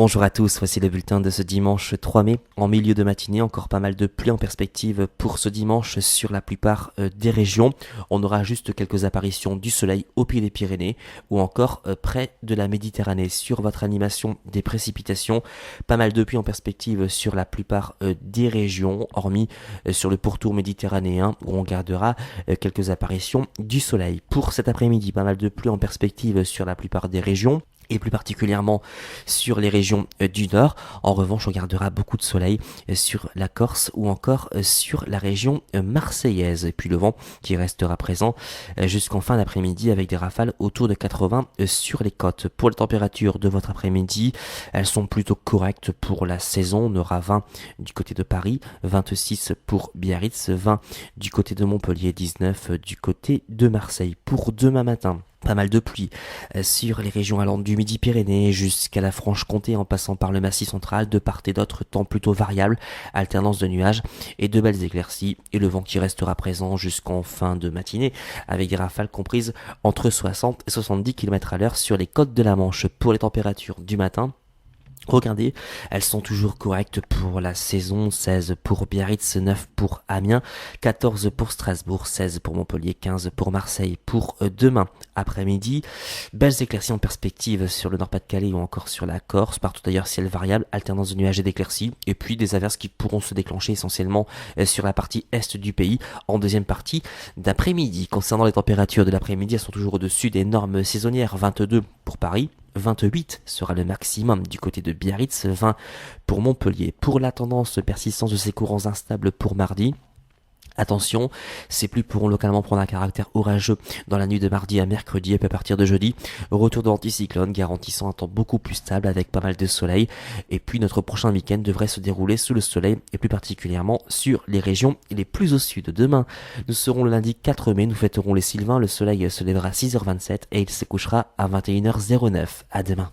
Bonjour à tous, voici le bulletin de ce dimanche 3 mai. En milieu de matinée, encore pas mal de pluie en perspective pour ce dimanche sur la plupart des régions. On aura juste quelques apparitions du soleil au pied des Pyrénées ou encore près de la Méditerranée. Sur votre animation des précipitations, pas mal de pluie en perspective sur la plupart des régions, hormis sur le pourtour méditerranéen où on gardera quelques apparitions du soleil. Pour cet après-midi, pas mal de pluie en perspective sur la plupart des régions, et plus particulièrement sur les régions du nord. En revanche, on gardera beaucoup de soleil sur la Corse ou encore sur la région marseillaise. Et puis le vent qui restera présent jusqu'en fin d'après-midi avec des rafales autour de 80 sur les côtes. Pour les températures de votre après-midi, elles sont plutôt correctes pour la saison. On aura 20 du côté de Paris, 26 pour Biarritz, 20 du côté de Montpellier, 19 du côté de Marseille. Pour demain matin, pas mal de pluie sur les régions allant du Midi-Pyrénées jusqu'à la Franche-Comté en passant par le Massif central, de part et d'autre, temps plutôt variable, alternance de nuages et de belles éclaircies et le vent qui restera présent jusqu'en fin de matinée avec des rafales comprises entre 60 et 70 km à l'heure sur les côtes de la Manche. Pour les températures du matin, regardez, elles sont toujours correctes pour la saison, 16 pour Biarritz, 9 pour Amiens, 14 pour Strasbourg, 16 pour Montpellier, 15 pour Marseille. Pour demain après-midi, belles éclaircies en perspective sur le Nord-Pas-de-Calais ou encore sur la Corse, partout d'ailleurs ciel variable, alternance de nuages et d'éclaircies, et puis des averses qui pourront se déclencher essentiellement sur la partie est du pays en deuxième partie d'après-midi. Concernant les températures de l'après-midi, elles sont toujours au-dessus des normes saisonnières, 22 pour Paris, 28 sera le maximum du côté de Biarritz, 20 pour Montpellier. Pour la tendance persistance de ces courants instables pour mardi, attention, ces pluies pourront localement prendre un caractère orageux dans la nuit de mardi à mercredi et puis à partir de jeudi, retour de l'anticyclone garantissant un temps beaucoup plus stable avec pas mal de soleil. Et puis notre prochain week-end devrait se dérouler sous le soleil et plus particulièrement sur les régions les plus au sud. Demain, nous serons le lundi 4 mai, nous fêterons les Sylvains, le soleil se lèvera à 6h27 et il se couchera à 21h09. À demain.